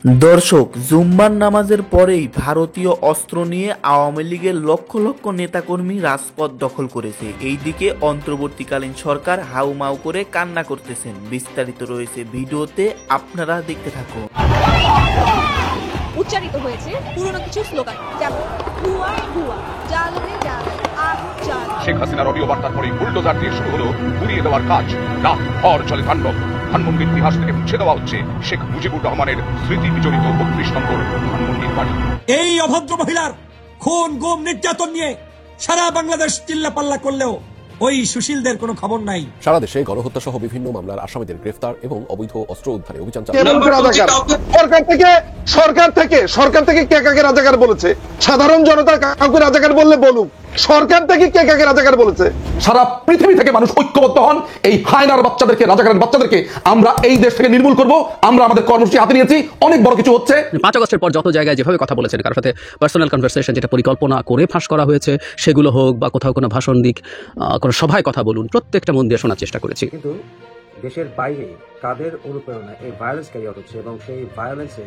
দর্শক, জুম্মার নামাজের পরেই ভারতীয় অস্ত্র নিয়ে আওয়ামী লীগের লক্ষ লক্ষ নেতাকর্মী রাজপথ দখল করেছে। এইদিকে অন্তর্বর্তীকালীন সরকার হাউমাউ করে কান্না করতেছেন। বিস্তারিত রয়েছে ভিডিওতে, আপনারা দেখতে থাকুন। উচ্চারিত হয়েছে পুরনো কিছু স্লোগান, যেমন ভুয়া ভুয়া, জ্বালানে জ্বালানে, আগুন জ্বালানে। শেখ হাসিনার অডিও বার্তার পরে বুলডোজার দিয়ে শুরু হলো উড়িয়ে দেওয়ার কাজ। রাত ভর চলে তাণ্ডব। ধানমন্ডির ইতিহাস থেকে মুছে দেওয়া হচ্ছে শেখ মুজিবুর রহমানের স্মৃতি বিজড়িত ৩২ নম্বর ধানমন্ডির বাড়ি। এই অভদ্র মহিলার খুন গুম নির্যাতন নিয়ে সারা বাংলাদেশ চিল্লাপাল্লা করলেও ওই সুশীলদের কোনো খবর নাই। সারা দেশে গণহত্যা সহ বিভিন্ন মামলার আসামিদের গ্রেফতার এবং অবৈধ অস্ত্র উদ্ধারে অভিযান সরকার থেকে কে কাকে রাজাকার বলেছে? সাধারণ জনতা কাউকে রাজাকার বললে বলুক, সরকার থেকে কে কাকে রাজাকার বলেছে? সারা পৃথিবী থেকে মানুষ ঐক্যবদ্ধ হন, এই হায়নার বাচ্চাদেরকে, রাজাকারের বাচ্চাদেরকে আমরা এই দেশ থেকে নির্মূল করব। আমরা আমাদের কর্মসূচি হাতে নিয়েছি, অনেক বড় কিছু হচ্ছে। 5 আগস্টের পর যত জায়গায় যেভাবে কথা বলেছেন, কারোর সাথে পার্সোনাল কনভারসেশন যেটা পরিকল্পনা করে ফাঁস করা হয়েছে সেগুলো হোক, বা কোথাও কোনো ভাষণ দিক, কোনো সভায় কথা বলুন, প্রত্যেকটা মন দিয়ে শোনার চেষ্টা করেছি। কিন্তু দেশের বাইরে কাদের অনুপ্রেরণা এই ভায়োলেন্স ক্যারি আউট হচ্ছে এবং সেই ভায়োলেন্সে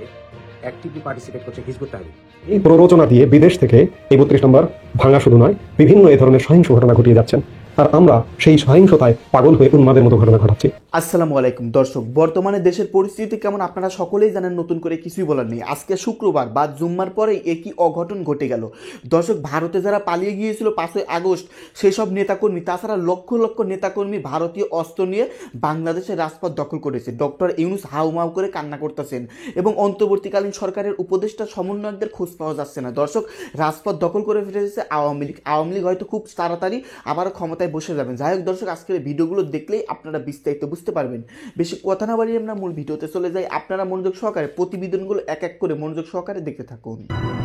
অ্যাক্টিভলি পার্টিসিপেট করছে হিজবুত তাহরির। এই প্ররোচনা দিয়ে বিদেশ থেকে এই ৩২ নম্বর ভাঙা শুধু নয়, বিভিন্ন এই ধরনের সহিংস ঘটনা ঘটিয়ে যাচ্ছেন, আর আমরা সেই সহিংসতায় পাগল হয়ে উন্মাদের মতো ঘটনা ঘটাচ্ছি। আসসালামু আলাইকুম দর্শক, বর্তমানে দেশের পরিস্থিতি কেমন আপনারা সকলেই জানেন, নতুন করে কিছুই বলার নেই। আজকে শুক্রবার বা জুম্মার পরেই একই অঘটন ঘটে গেল। দর্শক, ভারতে যারা পালিয়ে গিয়েছিল 5ই আগস্ট, সেই সব নেতাকর্মী, তাছাড়া লক্ষ লক্ষ নেতাকর্মী ভারতীয় অস্ত্র নিয়ে বাংলাদেশের রাজপথ দখল করেছে। ডক্টর ইউনূস হাউমাউ করে কান্না করতেছেন এবং অন্তর্বর্তীকালীন সরকারের উপদেষ্টা সমন্বয়কদের খোঁজ পাওয়া যাচ্ছে না। দর্শক, রাজপথ দখল করে ফেলেছে আওয়ামী লীগ। আওয়ামী লীগ হয়তো খুব তাড়াতাড়ি আবার ক্ষমতায় বসে যাবেন। যাই হোক দর্শক, আজকের ভিডিওগুলো দেখলেই আপনারা বিস্তারিত বুঝতে পারবেন। বেশি কথা না বাড়িয়ে আমরা মূল ভিডিওতে চলে যাই। আপনারা মনোযোগ সহকারে প্রতিবেদনগুলো এক এক করে মনোযোগ সহকারে দেখতে থাকুন।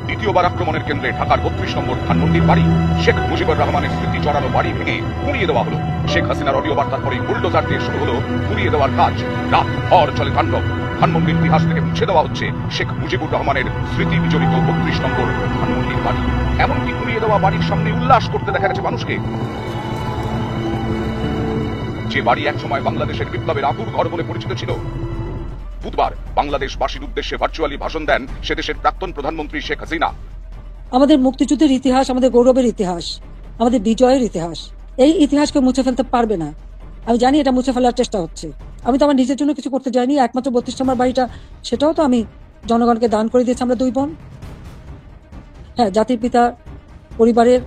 দ্বিতীয়বার আক্রমণের কেন্দ্রে ঢাকার ৩২ নম্বর ধানমন্ডির বাড়ি। শেখ মুজিবুর রহমানের স্মৃতি জড়ানো বাড়ি ভেঙে উড়িয়ে দেওয়া হলো। শেখ হাসিনার অডিও বার্তার পরে বুলডোজার দিয়ে শুরু হলো উড়িয়ে দেওয়ার কাজ। রাত ভর চলে তাণ্ডব। ধানমন্ডির ইতিহাস থেকে মুছে দেওয়া হচ্ছে শেখ মুজিবুর রহমানের স্মৃতি বিজড়িত ৩২ নম্বর ধানমন্ডির বাড়ি। এমনকি উড়িয়ে দেওয়া বাড়ির সামনে উল্লাস করতে দেখা গেছে মানুষকে। যে বাড়ি একসময় বাংলাদেশের বিপ্লবের আতুর ঘর বলে পরিচিত ছিল। বুধবার বাংলাদেশবাসীর উদ্দেশ্যে ভার্চুয়ালি ভাষণ দেন সে দেশের প্রাক্তন প্রধানমন্ত্রী শেখ হাসিনা। আমাদের মুক্তিযুদ্ধের ইতিহাস, আমাদের গৌরবের ইতিহাস, আমাদের বিজয়ের ইতিহাস, এই ইতিহাসকে মুছে ফেলতে পারবে না। আমি জানি এটা মুছে ফেলার চেষ্টা হচ্ছে। আমি তো আমার নিজের জন্য কিছু করতে যাইনি। একমাত্র ৩২ নম্বর বাড়িটা, সেটাও তো আমি জনগণকে দান করে দিয়েছি। আমরা 2 বোন, হ্যাঁ, জাতির পিতা পরিবারের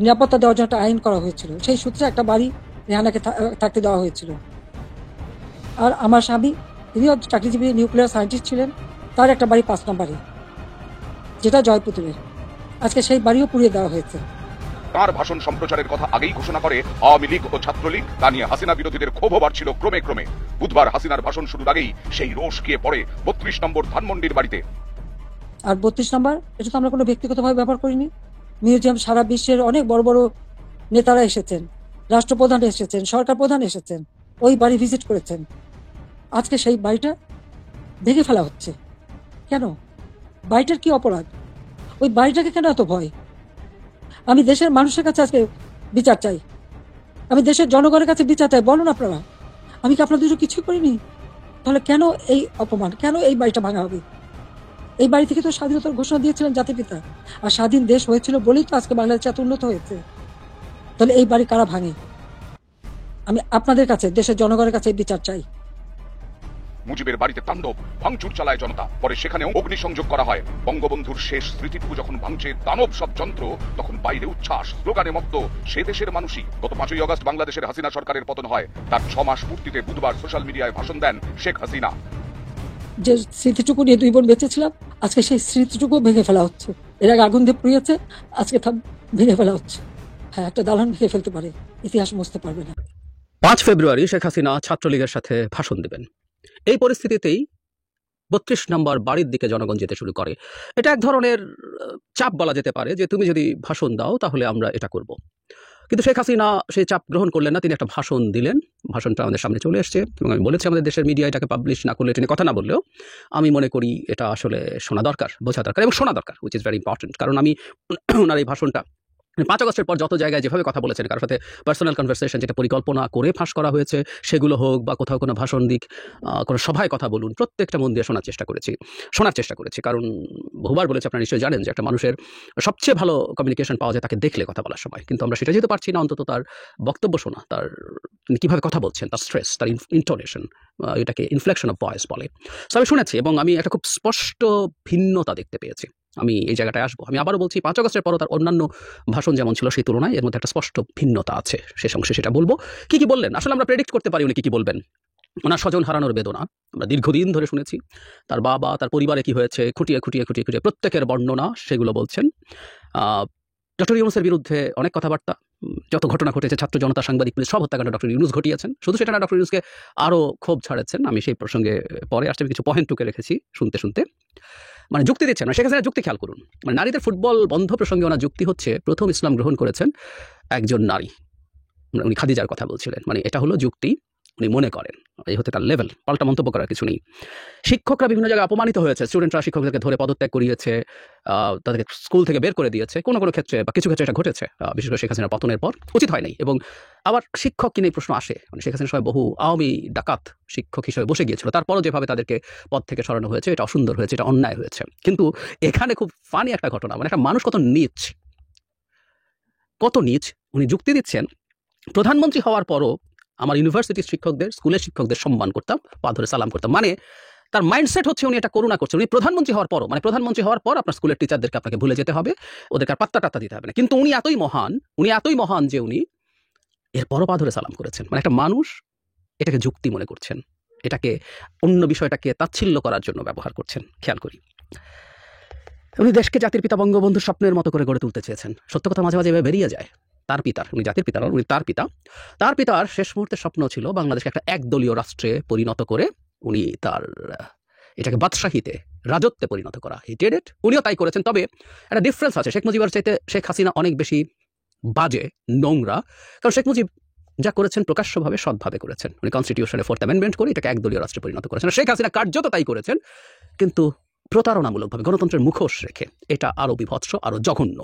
নিরাপত্তা দেওয়ার জন্য একটা আইন করা হয়েছিল। সেই সূত্রে একটা বাড়ি রেহানাকে থাকতে দেওয়া হয়েছিল। আর আমার স্বামী, তিনিও চাকরিজীবী নিউক্লিয়ার সায়েন্টিস্ট ছিলেন, তার একটা বাড়ি 5 নম্বরে, যেটা জয়পুতুলের। আজকে সেই বাড়িও পুড়িয়ে দেওয়া হয়েছে। তার ভাষণ সম্প্রচারের কথা আগেই ঘোষণা করে আওয়ামী লীগ ও ছাত্রলীগ। তা নিয়ে হাসিনা বিরোধীদের ক্ষোভও বাড়ছিল ক্রমে ক্রমে। বুধবার হাসিনার ভাষণ শুরুর আগেই সেই রোষ গিয়ে পড়ে ৩২ নম্বর ধানমন্ডির বাড়িতে। আর ৩২ নম্বর, এটা তো আমরা কোনো ব্যক্তিগতভাবে ব্যবহার করিনি। মিউজিয়াম, সারা বিশ্বের অনেক বড় বড় নেতারা এসেছেন, রাষ্ট্রপ্রধান এসেছেন, সরকার প্রধান এসেছেন, ওই বাড়ি ভিজিট করেছেন। আজকে সেই বাড়িটা ভেঙে ফেলা হচ্ছে কেন? বাড়িটার কি অপরাধ? ওই বাড়িটাকে কেন এত ভয়? আমি দেশের মানুষের কাছে আজকে বিচার চাই, আমি দেশের জনগণের কাছে বিচার চাই। বলুন আপনারা, আমি কি আপনাদের কিছু করিনি? তাহলে কেন এই অপমান? কেন এই বাড়িটা ভাঙা হবে? এই বাড়ি থেকে তো স্বাধীনতার ঘোষণা দিয়েছিলেন জাতির পিতা, আর স্বাধীন দেশ হয়েছিল বলেই তো আজকে বাংলাদেশ এত উন্নত হয়েছে। তাহলে এই বাড়ি কারা ভাঙে? আমি আপনাদের কাছে, দেশের জনগণের কাছে বিচার চাই। মুজিবের বাড়িতে তাণ্ডব, ভাঙচুর চালায় জনতা। পরে সেখানেও অগ্নিসংযোগ করা হয়। বঙ্গবন্ধুর শেষ স্মৃতিটুকু যখন ভাঙছে দানব সব যন্ত্র, তখন বাইরে উচ্ছ্বাস, স্লোগানে মত্ত সে দেশের মানুষই। গত 5ই আগস্ট বাংলাদেশের হাসিনা সরকারের পতন হয়। তার 6 মাস পূর্তিতে বুধবার সোশ্যাল মিডিয়ায় ভাষণ দেন শেখ হাসিনা। যে স্মৃতিটুকু নিয়ে 2 বোন বেঁচেছিলাম, আজকে সেই স্মৃতিটুকু ভেঙে ফেলা হচ্ছে। এর আগে আগুন দিয়ে পুড়িয়েছে, আজকে তা ভেঙে ফেলা হচ্ছে। হ্যাঁ, একটা দালান ভেঙে ফেলতে পারে, ইতিহাস মুছতে পারবে না। 5 ফেব্রুয়ারি শেখ হাসিনা ছাত্রলীগের সাথে ভাষণ দেবেন। এই পরিস্থিতিতেই ৩২ নম্বর বাড়ির দিকে জনগণ যেতে শুরু করে। এটা এক ধরনের চাপ বলা যেতে পারে, যে তুমি যদি ভাষণ দাও তাহলে আমরা এটা করব। কিন্তু শেখ হাসিনা সেই চাপ গ্রহণ করলেন না। তিনি একটা ভাষণ দিলেন। ভাষণটা আমাদের সামনে চলে এসছে এবং আমি বলেছি আমাদের দেশের মিডিয়া এটাকে পাবলিশ না করলে, এটা নিয়ে কথা না বললেও আমি মনে করি এটা আসলে শোনা দরকার, বোঝা দরকার এবং শোনা দরকার, উইচ ইজ ভেরি ইম্পর্টেন্ট। কারণ আমি ওনার এই ভাষণটা মানে 5 আগস্টের পর যত জায়গায় যেভাবে কথা বলেছেন, কারোর সাথে পার্সোনাল কনভারসেশন যেটা পরিকল্পনা করে ফাঁস করা হয়েছে, সেগুলো হোক বা কোথাও কোনো ভাষণ দিক, কোনো সভায় কথা বলুন, প্রত্যেকটা মন দিয়ে শোনার চেষ্টা করেছি। কারণ বহুবার বলেছি, আপনারা নিশ্চয়ই জানেন যে একটা মানুষের সবচেয়ে ভালো কমিউনিকেশন পাওয়া যায় তাকে দেখলে কথা বলার সময়। কিন্তু আমরা সেটা যেতে পারছি না, অন্তত তার বক্তব্য শোনা, তার তিনি কীভাবে কথা বলছেন, তার স্ট্রেস, তার ইন্টোনেশন, এটাকে ইনফ্লেকশন অফ ভয়েস বলে। সো আমি শুনেছি এবং আমি একটা খুব স্পষ্ট ভিন্নতা দেখতে পেয়েছি। আমি এই জায়গাটায় আসবো। আমি আবারও বলছি, 5 আগস্টের পরও তার অন্যান্য ভাষণ যেমন ছিল সেই তুলনায় এর মধ্যে একটা স্পষ্ট ভিন্নতা আছে। শেষ অংশে সেটা বলবো। কি বললেন আসলে আমরা প্রেডিক্ট করতে পারি উনি কি বলবেন। ওনার স্বজন হারানোর বেদনা আমরা দীর্ঘদিন ধরে শুনেছি। তার বাবা, তার পরিবারে কি হয়েছে খুঁটিয়ে প্রত্যেকের বর্ণনা সেগুলো বলছেন। ডক্টর ইউনূসের বিরুদ্ধে অনেক কথাবার্তা, যত ঘটনা ঘটেছে, ছাত্র জনতা, সাংবাদিক, পুলিশ সব হত্যাকাণ্ড ডক্টর ইউনূস ঘটিয়েছেন। শুধু সেটা না, ডক্টর ইউনূসকে আরও ক্ষোভ ছাড়াচ্ছেন। আমি সেই প্রসঙ্গে পরে আসতে কিছু পয়েন্ট টুকে রেখেছি শুনতে মানে যুক্তি দিচ্ছেন না। শেখ হাসিনার যুক্তি খেয়াল করুন। মানে নারীদের ফুটবল বন্ধ প্রসঙ্গে ওনার যুক্তি হচ্ছে, প্রথম ইসলাম গ্রহণ করেছেন একজন নারী, উনি খাদিজার কথা বলছিলেন। মানে এটা হলো যুক্তি, উনি মনে করেন এই হতে তার লেভেল, পাল্টা মন্তব্য করার কিছু নেই। শিক্ষকরা বিভিন্ন জায়গায় অপমানিত হয়েছে, স্টুডেন্টরা শিক্ষকদেরকে ধরে পদত্যাগ করিয়েছে, তাদেরকে স্কুল থেকে বের করে দিয়েছে। কোনো ক্ষেত্রে বা কিছু ক্ষেত্রে এটা ঘটেছে, বিশেষ করে শেখ হাসিনার পতনের পর। উচিত হয় নাই। এবং আবার শিক্ষক কিনে প্রশ্ন আসে, মানে শেখ হাসিনার সময় বহু আওয়ামী ডাকাত শিক্ষক হিসেবে বসে গিয়েছিল, তারপরও যেভাবে তাদেরকে পদ থেকে সরানো হয়েছে এটা অসুন্দর হয়েছে, এটা অন্যায় হয়েছে। কিন্তু এখানে খুব ফানি একটা ঘটনা, মানে একটা মানুষ কত নীচ উনি যুক্তি দিচ্ছেন। প্রধানমন্ত্রী হওয়ার পরও আমার ইউনিভার্সিটির শিক্ষকদের, স্কুলের শিক্ষকদের সম্মান করতাম, পা ধরে সালাম করতাম। মানে তার মাইন্ডসেট হচ্ছে উনি এটা করুণা করছেন। উনি প্রধানমন্ত্রী হওয়ার পরও, মানে প্রধানমন্ত্রী হওয়ার পর আপনার স্কুলের টিচারদেরকে আপনাকে ভুলে যেতে হবে, ওদেরকে আর পাত্তা দিতে হবে না। কিন্তু উনি এতই মহান যে উনি এরপরও পা ধরে সালাম করেছেন। মানে একটা মানুষ এটাকে যুক্তি মনে করছেন, এটাকে অন্য বিষয়টাকে তাচ্ছিল্য করার জন্য ব্যবহার করছেন। খেয়াল করি, উনি দেশকে জাতির পিতা বঙ্গবন্ধুর স্বপ্নের মতো করে গড়ে তুলতে চেয়েছেন। সত্য কথা মাঝে মাঝে এভাবে বেরিয়ে যায়। উনি জাতির পিতা নন, উনি তার পিতার শেষ মুহূর্তের স্বপ্ন ছিল বাংলাদেশকে একটা একদলীয় রাষ্ট্রে পরিণত করে উনি এটাকে বাদশাহীতে, রাজত্বে পরিণত করা। হি ডিড ইট, উনিও তাই করেছেন। তবে একটা ডিফারেন্স আছে, শেখ মুজিবের চাইতে শেখ হাসিনা অনেক বেশি বাজে, নোংরা। কারণ শেখ মুজিব যা করেছেন প্রকাশ্যভাবে, সৎভাবে করেছেন। উনি কনস্টিটিউশনে 4th অ্যামেন্ডমেন্ট করে এটাকে একদলীয় রাষ্ট্রে পরিণত করেছেন। শেখ হাসিনা কার্যত তাই করেছেন, কিন্তু প্রতারণামূলকভাবে, গণতন্ত্রের মুখোশ রেখে। এটা আরো বিভৎস, আরো জঘন্য।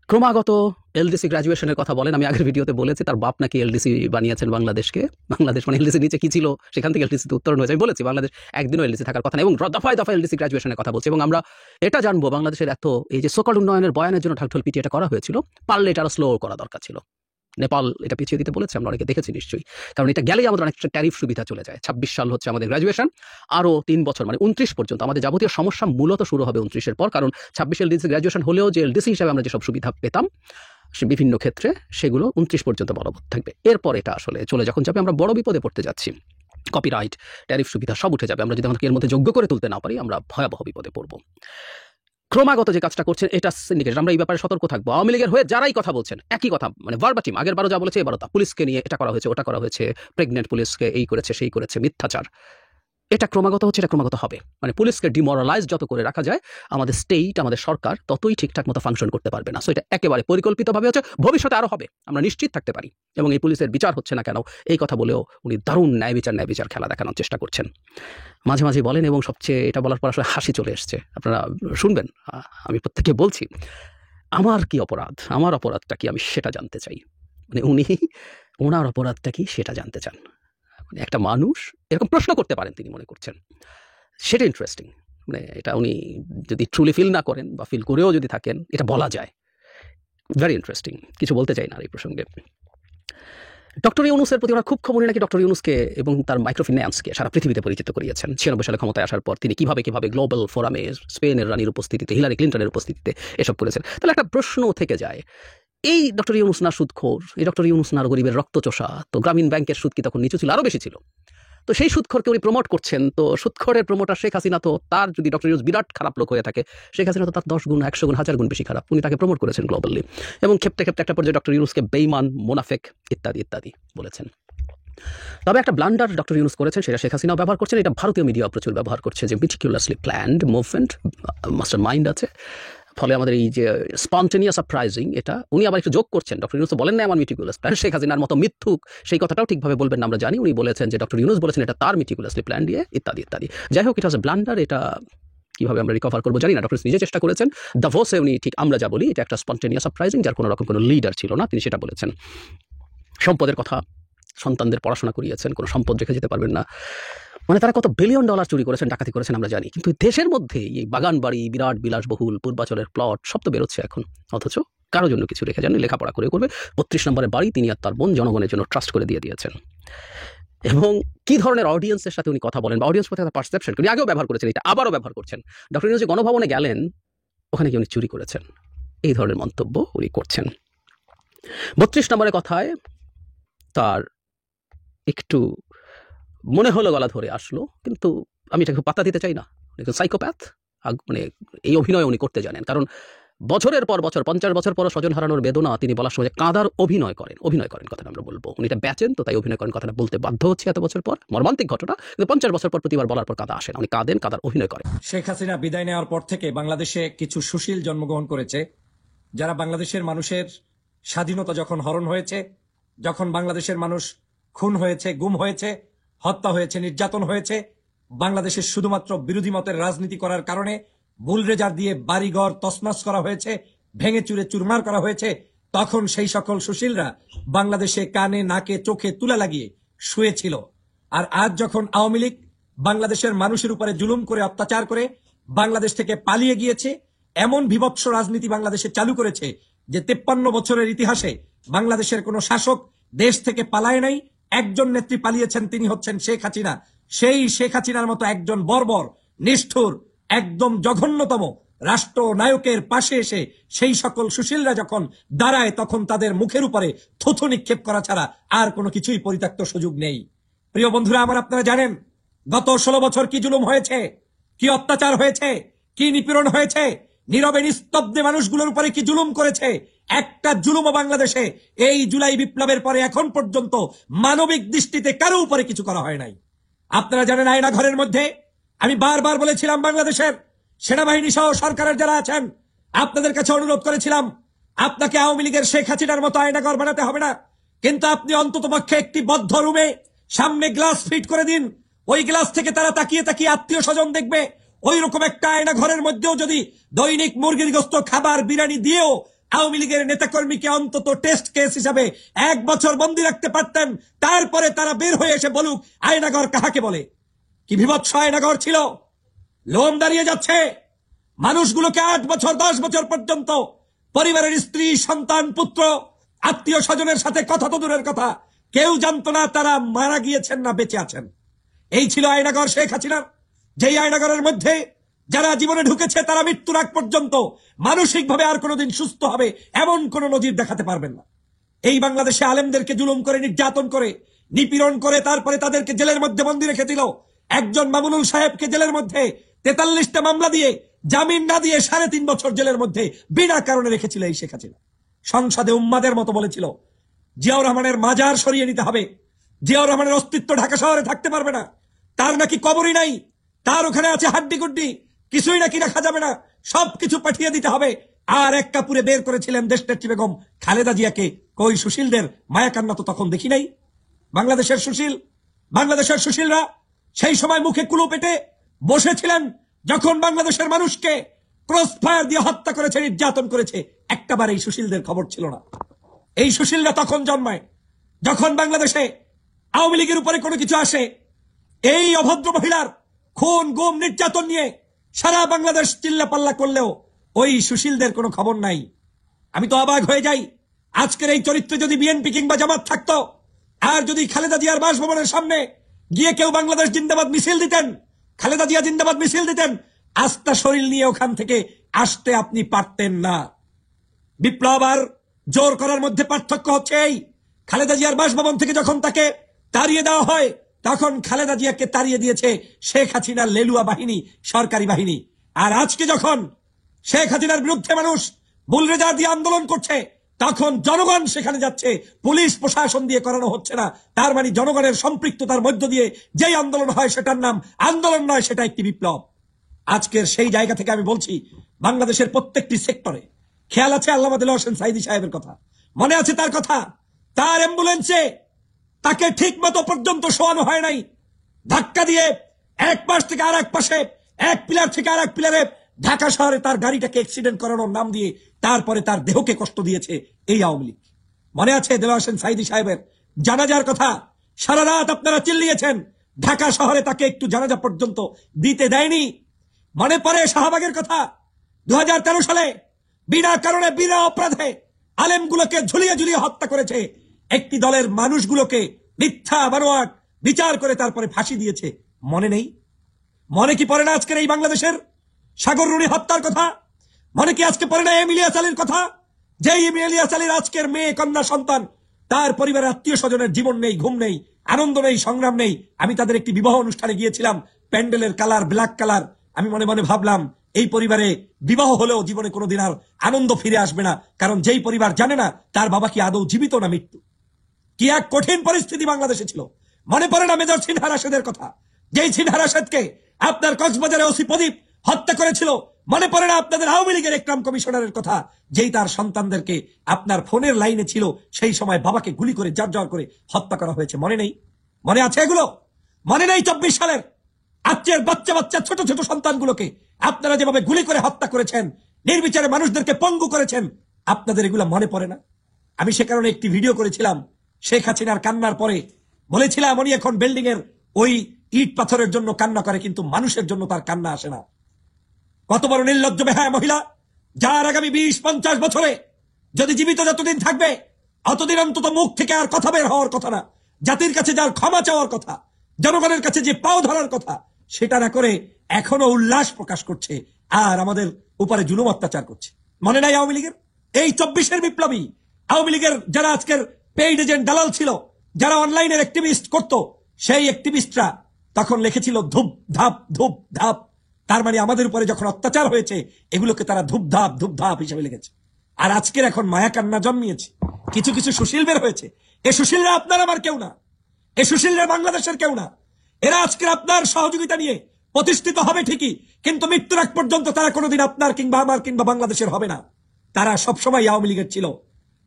ক্রমাগত এলডিসি গ্র্যাজুয়েশনের কথা বলেন। আমি আগের ভিডিওতে বলেছি তার বাপ নাকি এলডিসি বানিয়েছেন বাংলাদেশকে। বাংলাদেশ মানে এলডিসি নিচে কি ছিল সেখান থেকে এলডিসিতে উত্তরণ হয়েছে। আমি বলেছি বাংলাদেশ একদিনও এলডিসি থাকার কথা না, এবং দফায় এলডিসি গ্র্যাজুয়েশনের কথা বলছি। এবং আমরা এটা জানবো, বাংলাদেশের এত এই যে সকল উন্নয়নের বয়ানের জন্য ঢাকঢোল পিটিয়ে এটা করা হয়েছিল, পারলে এটা আরো স্লো করা দরকার ছিল। নেপাল এটা পিছিয়ে দিতে বলেছে, আমরা অনেকে দেখেছি নিশ্চয়ই। কারণ এটা গেলেই আমাদের অনেকটা ট্যারিফ সুবিধা চলে যায়। 26 সাল হচ্ছে আমাদের গ্র্যাজুয়েশন, আরও 3 বছর মানে 29 পর্যন্ত আমাদের যাবতীয় সমস্যা মূলত শুরু হবে 29-এর পর। কারণ 26 এলডিসি গ্র্যাজুয়েশন হলেও যে এলডিসি হিসাবে আমরা যেসব সুবিধা পেতাম বিভিন্ন ক্ষেত্রে, সেগুলো 29 পর্যন্ত বলবৎ থাকবে। এরপর এটা আসলে চলে যখন যাবে, আমরা বড় বিপদে পড়তে যাচ্ছি। কপিরাইট, ট্যারিফ সুবিধা সব উঠে যাবে। আমরা যদি আমাদেরকে এর মধ্যে যোগ্য করে তুলতে না পারি, আমরা ভয়াবহ বিপদে পড়ব। ক্রমাগত যে কাজটা করছেন এটা সিন্ডিকেট। আমরা এই ব্যাপারে সতর্ক থাকবো। আওয়ামী লীগের হয়ে যারাই কথা বলছেন একই কথা, মানে ভার্বাটিম, আগের বারও যা বলেছে এবারও তা। পুলিশকে নিয়ে এটা করা হয়েছে, ওটা করা হয়েছে, প্রেগনেন্ট পুলিশকে এই করেছে সেই করেছে, মিথ্যাচার। এটা ক্রমাগত হচ্ছে, এটা ক্রমাগত হবে। মানে পুলিশকে ডিমোরালাইজ যত করে রাখা যায়, আমাদের স্টেট, আমাদের সরকার ততই ঠিকঠাক মতো ফাংশন করতে পারবে না। সো এটা একেবারে পরিকল্পিতভাবে হচ্ছে, ভবিষ্যতে আরও হবে, আমরা নিশ্চিত থাকতে পারি। এবং এই পুলিশের বিচার হচ্ছে না কেন, এই কথা বলেও উনি দারুণ ন্যায় বিচার খেলা দেখানোর চেষ্টা করছেন। মাঝে মাঝে বলেন, এবং সবচেয়ে এটা বলার পর আসলে হাসি চলে এসছে। আপনারা শুনবেন, আমি প্রত্যেককে বলছি, আমার কি অপরাধ, আমার অপরাধটা কি, আমি সেটা জানতে চাই। মানে উনি ওনার অপরাধটা কি সেটা জানতে চান। মানে একটা মানুষ এরকম প্রশ্ন করতে পারেন, তিনি মনে করছেন সেটা ইন্টারেস্টিং। মানে এটা উনি যদি ট্রুলি ফিল না করেন বা ফিল করেও যদি থাকেন, এটা বলা যায়, ভেরি ইন্টারেস্টিং। কিছু বলতে চাই না এই প্রসঙ্গে। ডক্টর ইউনূসের প্রতি ওনার খুব খবর নাকি ডক্টর ইউনূসকে এবং তার মাইক্রোফিন্যান্সকে সারা পৃথিবীতে পরিচিত করিয়েছেন। 96 সালে ক্ষমতায় আসার পর তিনি কিভাবে গ্লোবাল ফোরামে স্পেনের রানীর উপস্থিতিতে, হিলারি ক্লিন্টনের উপস্থিতিতে এসব করেছেন। তাহলে একটা প্রশ্ন থেকে যায়, এই ডক্টর ইউনূস না সুদখোর, এই ডক্টর ইউনূস না গরিবের রক্তচোষা? তো গ্রামীণ ব্যাংকের সুদ কি তখন নিচু ছিল? আরও বেশি ছিল। তো সেই সুদখোরকে উনি প্রমোট করছেন। তো সুদখোরের প্রমোটার শেখ হাসিনা, তো তার যদি ডক্টর ইউনূস বিরাট খারাপ লোক হয়ে থাকে, শেখ হাসিনা তো তার 10 গুণ, 100 গুণ, 1000 গুণ বেশি খারাপ। উনি তাকে প্রমোট করেছেন গ্লোবালি, এবং খেপতে একটা পর্যায়ে ডক্টর ইউনূসকে বেঈমান, মোনাফেক ইত্যাদি ইত্যাদি বলেছেন। তবে একটা ব্লান্ডার ডক্টর ইউনূস করেছেন, সেটা শেখ হাসিনাও ব্যবহার করছেন, এটা ভারতীয় মিডিয়া প্রচুর ব্যবহার করছে, যে meticulously planned movement, master mind আছে। ফলে আমাদের এই যে স্পন্টেনিয়াস সারপ্রাইজিং, এটা উনি আবার একটু যোগ করছেন। ডক্টর ইউনূস তো বলেন না আমার মিটিকুলাস প্ল্যান, শেখ হাসিনার মতো মিথ্যুক সেই কথাটাও ঠিকভাবে বলবেন না, আমরা জানি। উনি বলেছেন যে ডক্টর ইউনূস বলেছেন এটা তার মিটিকুলাসলি প্ল্যান দিয়ে, ইত্যাদি ইত্যাদি। যাই হোক, এটা হচ্ছে ব্লান্ডার, এটা কিভাবে আমরা রিকভার করবো জানি না। ডক্টর নিজে চেষ্টা করেছেন। দাভোসে উনি ঠিক আমরা যা বলি এটা একটা স্পন্টেনিয়াস সারপ্রাইজিং, যার কোনো রকম কোনো লিডার ছিল না, তিনি সেটা বলেছেন। সম্পদের কথা, সন্তানদের পড়াশোনা করিয়েছেন, কোনো সম্পদ রেখে যেতে পারবেন না। মানে তারা কত বিলিয়ন ডলার চুরি করেছেন, ডাকাতি করেছেন আমরা জানি, কিন্তু দেশের মধ্যে এই বাগান বাড়ি, বিরাট বিলাসবহুল পূর্বাচলের প্লট সব তো বেরোচ্ছে এখন, অথচ কারো জন্য কিছু রেখে যাননি, লেখাপড়া করে করবে। 32 নম্বরের বাড়ি তিনি আর তার বোন জনগণের জন্য ট্রাস্ট করে দিয়ে দিয়েছেন। এবং কি ধরনের অডিয়েন্সের সাথে উনি কথা বলেন বা অডিয়েন্স প্রতি তার পারসেপশন, উনি আগেও ব্যবহার করেছেন, এটা আবারও ব্যবহার করছেন। ডক্টর ইউনূস যে গণভবনে গেলেন, ওখানে গিয়ে উনি চুরি করেছেন, এই ধরনের মন্তব্য উনি করছেন। 32 নম্বরের কথায় তার একটু মনে হলো গলা ধরে আসলো, কিন্তু আমি এটাকে পাত্তা দিতে চাই না। সাইকোপ্যাথ, মানে এই অভিনয় উনি করতে জানেন। কারণ বছরের পর বছর, 50 বছর পর স্বজন হারানোর বেদনা তিনি বলার সময় কাঁদার অভিনয় করেন কথাটা আমরা বলবো। উনি এটা বেচেন, তো তাই অভিনয় করেন কথাটা বলতে বাধ্য হচ্ছে এত বছর পর। মর্মান্তিক ঘটনা, কিন্তু 50 বছর পর প্রতিবার বলার পর কাঁদা আসে না, উনি কাঁদার অভিনয় করেন। শেখ হাসিনা বিদায় নেওয়ার পর থেকে বাংলাদেশে কিছু সুশীল জন্মগ্রহণ করেছে, যারা বাংলাদেশের মানুষের স্বাধীনতা যখন হরণ হয়েছে, যখন বাংলাদেশের মানুষ খুন হয়েছে, গুম হয়েছে, হত্যা হয়েছে, নির্যাতন হয়েছে, বাংলাদেশের শুধুমাত্র বিরোধী মতের রাজনীতি করার কারণে বুলডোজার দিয়ে বাড়িঘর তছনছ করা হয়েছে, ভেঙে চুরে চুরমার করা হয়েছে, তখন সেই সকল সুশীলরা বাংলাদেশে কানে নাকে চোখে তুলা লাগিয়ে শুয়েছিল। আর আজ যখন আওয়ামী লীগ বাংলাদেশের মানুষের উপরে জুলুম করে, অত্যাচার করে বাংলাদেশ থেকে পালিয়ে গিয়েছে, এমন বিভৎস রাজনীতি বাংলাদেশে চালু করেছে যে 53 বছরের ইতিহাসে বাংলাদেশের কোনো শাসক দেশ থেকে পালায় নাই। একজন নেত্রী পালিয়েছেন, তিনি হচ্ছেন শেখ হাসিনা। সেই শেখ হাসিনার মতো একজন বর্বর, নিষ্ঠুর, একদম জঘন্যতম রাষ্ট্র নায়কের পাশে এসে সেই সকল সুশীলরা যখন দাঁড়ায়, তখন তাদের মুখের উপরে থুথু নিক্ষেপ করা ছাড়া আর কোনো কিছুই পরিত্যক্ত সুযোগ নেই। প্রিয় বন্ধুরা আমার, আপনারা জানেন গত 16 বছর কি জুলুম হয়েছে, কি অত্যাচার হয়েছে, কি নিপীড়ন হয়েছে, নীরবে নিস্তব্ধে মানুষগুলোর উপরে কি জুলুম করেছে। একটা জুলুমও বাংলাদেশে এই জুলাই বিপ্লবের পরে এখন পর্যন্ত মানবিক দৃষ্টিতে কারো উপরে কিছু করা হয় নাই। আপনারা জানেন আয়না ঘরের মধ্যে আমি বারবার বলেছিলাম, বাংলাদেশের সেনাবাহিনী সহ সরকারের যারা আছেন, আপনাদের কাছে অনুরোধ করেছিলাম, আপনাকে আওয়ামী লীগের শেখ হাসিনার মতো আয়নাঘর বানাতে হবে না, কিন্তু আপনি অন্ততপক্ষে একটি বদ্ধ রুমে সামনে গ্লাস ফিট করে দিন। ওই গ্লাস থেকে তারা তাকিয়ে তাকিয়ে আত্মীয় স্বজন দেখবে। ওই রকম একটা আয়না ঘরের মধ্যেও যদি দৈনিক মুরগির গোস্ত, খাবার, বিরিয়ানি দিয়েও আওয়ামী লীগের নেতাকর্মীকে অন্তত টেস্ট কেস হিসাবে 1 বছর বন্দী রাখতে পারতেন, তারপরে তারা বের হয়ে এসে বলুক আয়নাঘর কাহাকে বলে। কি বিভৎস আয়নাঘর ছিল, লোম দাঁড়িয়ে যাচ্ছে। মানুষগুলোকে 8 বছর 10 বছর পর্যন্ত পরিবারের স্ত্রী, সন্তান, পুত্র, আত্মীয় স্বজনের সাথে কথা তো দূরের কথা, কেউ জানতো না তারা মারা গিয়েছেন না বেঁচে আছেন। এই ছিল আয়নাঘর শেখ হাসিনার। যেই আয়নাঘরের মধ্যে যারা জীবনে ঢুকেছে তারা মৃত্যুর আগ পর্যন্ত মানসিকভাবে আর কোনোদিন সুস্থ হবে এমন কোন নজির দেখাতে পারবেন না। এই বাংলাদেশে আলেমদেরকে জুলুম করে, নির্যাতন করে, নিপীড়ন করে, তারপরে তাদেরকে জেলের মধ্যে বন্দী রেখে দিল। একজন মামুনুল সাহেবকে জেলের মধ্যে 43টা মামলা দিয়ে জামিন না দিয়ে 3.5 বছর জেলের মধ্যে বিনা কারণে রেখেছিল এই শেখ হাসিনা। সংসদে উম্মাদের মতো বলেছিল জিয়াউর রহমানের মাজার সরিয়ে নিতে হবে, জিয়াউর রহমানের অস্তিত্ব ঢাকা শহরে থাকতে পারবে না, তার নাকি কবরই নাই, তার ওখানে আছে হাড্ডি গুড্ডি, কিছুই নাকি রাখা যাবে না, সবকিছু পাঠিয়ে দিতে হবে। আর এক কাপুরে বের করেছিলেন দেশনেত্রী বেগম খালেদা জিয়াকে। কই সুশীলদের মায়া কান্না তো তখন দেখি নাই। বাংলাদেশের সুশীলরা সেই সময় মুখে কুলু পেটে বসেছিলেন যখন বাংলাদেশের মানুষকে ক্রস ফায়ার দিয়ে হত্যা করেছে, নির্যাতন করেছে। একটাবার এই সুশীলদের খবর ছিল না। এই সুশীলরা তখন জন্মায় যখন বাংলাদেশে আওয়ামী লীগের উপরে কোনো কিছু আসে। এই অভদ্র মহিলার খুন, গুম, নির্যাতন নিয়ে সারা বাংলাদেশ চিল্লাপাল্লা করলেও ওই সুশীলদের কোনো খবর নাই। আমি তো অবাক হয়ে যাই, আজকের এই চরিত্রে যদি বিএনপি কিংবা জামাত থাকতো, আর যদি খালেদা জিয়ার বাসভবনের সামনে গিয়ে কেউ বাংলাদেশ জিন্দাবাদ মিছিল দিতেন, খালেদা জিয়া জিন্দাবাদ মিছিল দিতেন, আস্থা শরীর নিয়ে ওখান থেকে আসতে আপনি পারতেন না। বিপ্লব আর জোর করার মধ্যে পার্থক্য হচ্ছে এই, খালেদা জিয়ার বাসভবন থেকে যখন তাকে তাড়িয়ে দেওয়া হয়, তখন খালেদা জিয়াকে তাড়িয়ে দিয়েছে শেখ হাসিনার লেলুয়া বাহিনী, সরকারি বাহিনী। আর আজকে যখন শেখ হাসিনার বিরুদ্ধে মানুষ বুলডোজার দিয়ে আন্দোলন করছে, তখন জনগণ সেখানে যাচ্ছে, পুলিশ প্রশাসন দিয়ে করানো হচ্ছে না। তার মানে জনগণের সম্পৃক্ততার মধ্য দিয়ে যেই আন্দোলন হয় সেটার নাম আন্দোলন নয়, সেটা একটি বিপ্লব। আজকের সেই জায়গা থেকে আমি বলছি, বাংলাদেশের প্রত্যেকটি সেক্টরে খেয়াল আছে আল্লামা দেলোয়ার হোসেন সাঈদী সাহেবের কথা, মনে আছে তার কথা, তার অ্যাম্বুলেন্সে তাকে ঠিক মতো পর্যন্ত শোয়ানো হয় নাই, ধাক্কা দিয়ে এক পাশ থেকে আর এক পাশে এক পিলার থেকে আর এক পিলারে ঢাকা শহরে তার গাড়িটাকে অ্যাক্সিডেন্ট করানোর নাম দিয়ে তারপরে তার দেহকে কষ্ট দিয়েছে এই আওয়ামী লীগ। মনে আছে দেলোয়ার হোসেন সাইদি সাহেবের জানাজার কথা? সারা রাত আপনারা চিল্লিয়েছেন, ঢাকা শহরে তাকে একটু জানাজা পর্যন্ত দিতে দেয়নি। মনে পড়ে শাহবাগের কথা? 2013 সালে বিনা কারণে বিনা অপরাধে আলেমগুলোকে ঝুলিয়ে ঝুলিয়ে হত্যা করেছে। একটি দলের মানুষগুলোকে মিথ্যা বানোয়াট বিচার করে তারপরে ফাঁসি দিয়েছে। মনে নেই? মনে কি পড়ে না আজকের এই বাংলাদেশের সাগর রুনি হত্যার কথা? মনে কি আজকে পড়ে না এম ইলিয়াস আলীর কথা? যে এম ইলিয়াস আলীর আজকের মেয়ে কন্যা সন্তান, তার পরিবারের আত্মীয় স্বজনের জীবন নেই, ঘুম নেই, আনন্দ নেই, সংগ্রাম নেই। আমি তাদের একটি বিবাহ অনুষ্ঠানে গিয়েছিলাম, প্যান্ডেলের কালার ব্ল্যাক কালার। আমি মনে মনে ভাবলাম এই পরিবারে বিবাহ হলেও জীবনে কোনোদিন আর আনন্দ ফিরে আসবে না, কারণ যেই পরিবার জানে না তার বাবা কি আদৌ জীবিত না মৃত্যু। কি এক কঠিন পরিস্থিতি বাংলাদেশে ছিল। মনে পড়ে না মেজর সিনহা রাশেদের কথা? যেই সিনহা রাশেদকে আপনার কক্সবাজারে ওসি প্রদীপ হত্যা করেছিল। মনে পড়ে না আপনাদের আওয়ামী লীগের একরাম কমিশনারের কথা, যেই তার সন্তানদেরকে আপনার ফোনের লাইনে ছিল সেই সময় বাবাকে গুলি করে জার করে হত্যা করা হয়েছে? মনে নেই? মনে আছে এগুলো? মনে নেই 24 সালের আজকের বাচ্চা বাচ্চা ছোট ছোট সন্তানগুলোকে আপনারা যেভাবে গুলি করে হত্যা করেছেন, নির্বিচারে মানুষদেরকে পঙ্গু করেছেন? আপনাদের এগুলো মনে পড়ে না? আমি সে কারণে একটি ভিডিও করেছিলাম শেখ হাসিনার কান্নার পরে। বলেছিলাম উনি এখন বিল্ডিং এর ওই ইট পাথরের জন্য কান্না করে, কিন্তু মানুষের জন্য তার কান্না আসে না। কত বড় নির্লজ্জ বেহায়া মহিলা, যার আগামী 20-50 বছরে যদি জীবিত যতদিন থাকবে অতদিন অন্তত মুখ থেকে আর কথা বের হওয়ার কথা না। জাতির কাছে যার ক্ষমা চাওয়ার কথা, জনগণের কাছে যে পাও ধরার কথা, সেটা না করে এখনো উল্লাস প্রকাশ করছে আর আমাদের উপরে জুলুম অত্যাচার করছে। মনে নাই আওয়ামী লীগের এই 24-এর বিপ্লবী আওয়ামী লীগের যারা আজকের পেইড এজেন্ট দালাল ছিল, যারা অনলাইনের অ্যাক্টিভিস্ট করত, সেই অ্যাক্টিভিস্টরা তখন লিখেছিল ধূপ ধাপ ধূপ ধাপ। তার মানে আমাদের উপরে যখন অত্যাচার হয়েছে এগুলোকে তারা ধূপ ধাপ হিসেবে লিখেছে। আর আজকের এখন মায়া কান্না জন্মিয়েছে, কিছু কিছু সুশীল বের হয়েছে। এ সুশীলরা আপনার আমার কেউ না, এ সুশীলরা বাংলাদেশের কেউ না। এরা আজকের আপনার সহযোগিতা নিয়ে প্রতিষ্ঠিত হবে ঠিকই, কিন্তু মৃত্যুর আগ পর্যন্ত তারা কোনোদিন আপনার কিংবা আমার কিংবা বাংলাদেশের হবে না। তারা সবসময় আওয়ামী লীগের ছিল।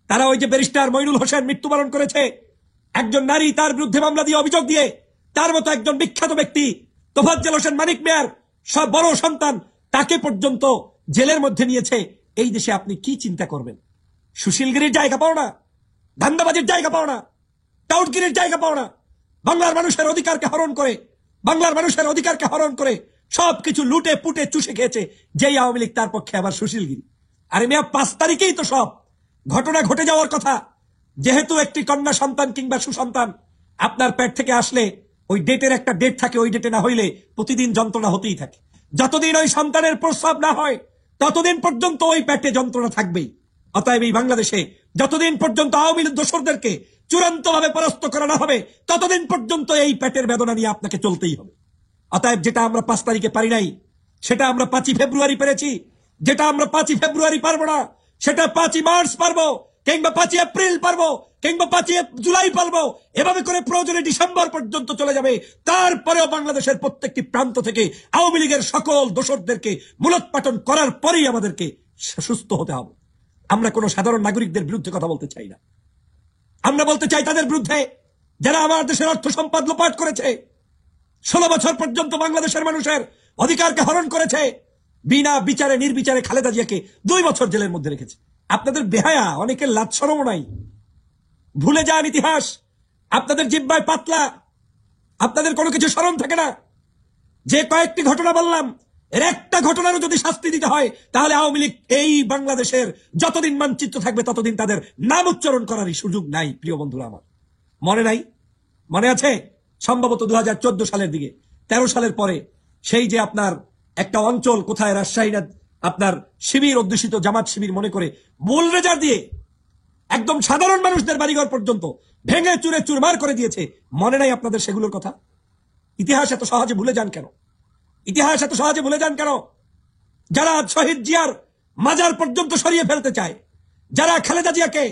তারা ওই যে ব্যারিস্টার মইনুল হোসেন মৃত্যুবরণ করেছে, একজন নারী তার বিরুদ্ধে মামলা দিয়ে অভিযোগ দিয়ে, তার মতো একজন বিখ্যাত ব্যক্তি তোফাজ্জল হোসেন মানিক মেয়ার সব বড় সন্তান, তাকে পর্যন্ত জেলের মধ্যে নিয়েছে। এই দেশে আপনি কি চিন্তা করবেন? সুশীলগিরির জায়গা পাও না, ধান্দাবাজির জায়গা পাও না, টাউটগিরির জায়গা পাও না। বাংলার মানুষের অধিকারকে হরণ করে, বাংলার মানুষের অধিকারকে হরণ করে সবকিছু লুটে পুটে চুষে খেয়েছে যেই আওয়ামী লীগ, তার পক্ষে আবার সুশীলগিরি। আরে মেয়া 5 তারিখেই তো সব ঘটনা ঘটে যাওয়ার কথা। যেহেতু একটি কন্যা সন্তান কিংবা সুসন্তান আপনার পেট থেকে আসলে ওই ডেটের একটা ডেট থাকে, ওই ডেটে না হইলে প্রতিদিন যন্ত্রণা হতেই থাকে। যতদিন ওই সন্তানের প্রস্রাব না হয় ততদিন পর্যন্ত ওই পেটে যন্ত্রণা থাকবেই। অতএব এই বাংলাদেশে যতদিন পর্যন্ত আওয়ামী লীগ দোসরদেরকে চূড়ান্ত ভাবে পরাস্ত করা না হবে ততদিন পর্যন্ত এই পেটের বেদনা নিয়ে আপনাকে চলতেই হবে। অতএব যেটা আমরা 5 তারিখে পারি নাই সেটা আমরা 5 ফেব্রুয়ারি পেরেছি, যেটা আমরা 5 ফেব্রুয়ারি পারবো না সেটা 5 মার্চ পারবো, কিংবা 5 এপ্রিল পারবো, কিংবা 5 জুলাই পারবো। এভাবে করে প্রয়োজনে ডিসেম্বর পর্যন্ত চলে যাবে। তারপরেও বাংলাদেশের প্রত্যেকটি প্রান্ত থেকে আওয়ামী লীগের সকল দোসরদেরকে মূলোৎপাটন করার পরেই আমাদেরকে সুস্থ হতে হবে। আমরা কোনো সাধারণ নাগরিকদের বিরুদ্ধে কথা বলতে চাই না। আমরা বলতে চাই তাদের বিরুদ্ধে যারা আমার দেশের অর্থ সম্পদ লোপাট করেছে, 16 বছর পর্যন্ত বাংলাদেশের মানুষের অধিকারকে হরণ করেছে, বিনা বিচারে নির্বিচারে খালেদা জিয়াকে 2 বছর জেলের মধ্যে রেখেছে। আপনাদের বেহায়া, অনেকের লাজ শরমও নাই। ভুলে যান ইতিহাস, আপনাদের জিহ্বায় পাতলা, আপনাদের কোনো কিছু স্মরণ থাকে না। যে কয়েকটি ঘটনা বললাম, এর একটা ঘটনারও যদি শাস্তি দিতে হয় তাহলে আওয়ামী লীগ এই বাংলাদেশের যতদিন মানচিত্র থাকবে ততদিন তাদের নাম উচ্চারণ করারই সুযোগ নাই। প্রিয় বন্ধুরা আমার, মনে নাই? মনে আছে সম্ভবত 2014 সালের দিকে, 13 সালের পরে সেই যে আপনার একটা অঞ্চল কোথায় রাজশাহী আপনার শিবির অধ্যুষিত জামাত শিবির মনে করে মূল রেজার দিয়ে একদম সাধারণ মানুষদের বাড়িঘর পর্যন্ত ভেঙে চুরে চুরমার করে দিয়েছে। মনে নাই আপনাদের সেগুলোর কথা? ইতিহাস এত সহজে ভুলে যান কেন? ইতিহাস এত সহজে ভুলে যান কেন? যারা শহীদ জিয়ার মাজার পর্যন্ত সরিয়ে ফেলতে চায়, যারা খালেদা জিয়াকে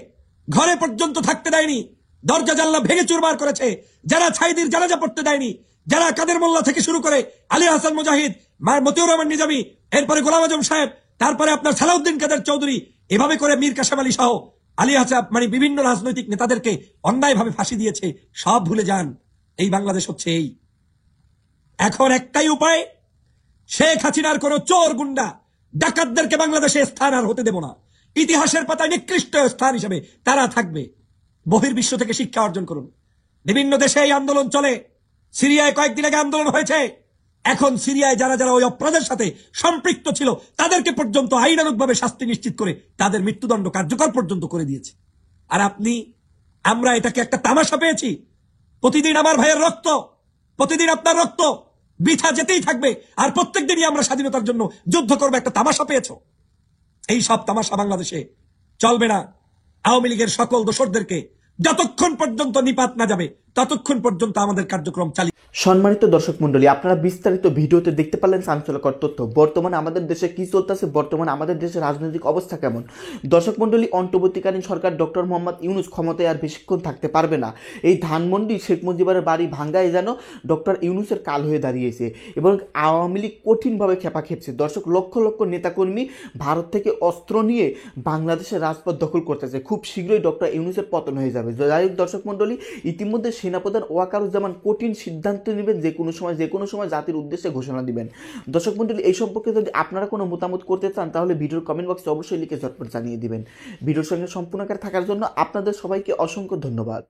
ঘরে পর্যন্ত থাকতে দেয়নি, দরজা জানলা ভেঙে চুরমার করেছে, যারা ছাইদির জানাজা পড়তে দেয়নি, যারা কাদের মোল্লা থেকে শুরু করে আলী হাসান মুজাহিদ, মতিউর রহমান নিজামী, এরপরে গোলাম আজম সাহেব, তারপরে আপনার সালাউদ্দিন কাদের চৌধুরী, এভাবে করে মীর কাসেম আলী সহ আলী হাসান মানে বিভিন্ন রাজনৈতিক নেতাদেরকে অন্যায়ভাবে ফাঁসি দিয়েছে, সব ভুলে যান। এই বাংলাদেশ হচ্ছে এই। এখন একটাই উপায়, শেখ হাসিনার কোন চোর গুন্ডা ডাকাতদেরকে বাংলাদেশে স্থান আর হতে দেব না। ইতিহাসের পাতায় নিকৃষ্ট স্থান হিসেবে তারা থাকবে। বহির্বিশ্ব থেকে শিক্ষা অর্জন করুন। বিভিন্ন দেশে এই আন্দোলন চলে। সিরিয়ায় কয়েকদিন আগে আন্দোলন হয়েছে। এখন সিরিয়ায় যারা যারা ওই অপরাধের সাথে সম্পৃক্ত ছিল তাদেরকে পর্যন্ত আইনানুগভাবে শাস্তি নিশ্চিত করে তাদের মৃত্যুদণ্ড কার্যকর পর্যন্ত করে দিয়েছে। আর আমরা এটাকে একটা তামাশা পেয়েছি। প্রতিদিন আমার ভাইয়ের রক্ত, প্রতিদিন আপনার রক্ত বৃথা যেতেই থাকবে। আর প্রত্যেক দিনই আমরা স্বাধীনতার জন্য যুদ্ধ করবো, একটা তামাশা পেয়েছো। এই সব তামাশা বাংলাদেশে চলবে না। আওয়ামী লীগের সকল দোসরদেরকে যতক্ষণ পর্যন্ত নিপাত না যাবে ততক্ষণ পর্যন্ত আমাদের কার্যক্রম চালিয়ে। সম্মানিত দর্শক মন্ডলী, আপনারা বিস্তারিত ভিডিওতে দেখতে পারলেন চাঞ্চল্যকর তথ্য। বর্তমানে আমাদের দেশে কি চলতেছে, বর্তমানে আমাদের দেশের রাজনৈতিক অবস্থা কেমন। দর্শক মন্ডলী, অন্তর্বর্তীকালীন সরকার ডক্টর মোহাম্মদ ইউনূস ক্ষমতায় আর বেশিক্ষণ থাকতে পারবে না। এই ধানমন্ডি শেখ মুজিবের বাড়ি ভাঙ্গায় যেন ডক্টর ইউনূসের কাল হয়ে দাঁড়িয়েছে এবং আওয়ামী লীগ কঠিনভাবে খেপা খেপছে। দর্শক, লক্ষ লক্ষ নেতাকর্মী ভারত থেকে অস্ত্র নিয়ে বাংলাদেশের রাজপথ দখল করতেছে। খুব শীঘ্রই ডক্টর ইউনূসের পতন হয়ে যাবে। যাই হোক দর্শক মন্ডলী, ইতিমধ্যে সেনাপ্রধান ওয়াকারুজ্জামান কঠিন সিদ্ধান্ত নেবেন, যে কোনো সময় জাতির উদ্দেশ্যে ঘোষণা দিবেন। দর্শক মন্ডলী, এই সম্পর্কে যদি আপনারা কোনো মতামত করতে চান তাহলে ভিডিওর কমেন্ট বক্সে অবশ্যই লিখে ঝটপট জানিয়ে দিবেন। ভিডিওর সঙ্গে সম্পূর্ণ থাকার জন্য আপনাদের সবাইকে অসংখ্য ধন্যবাদ।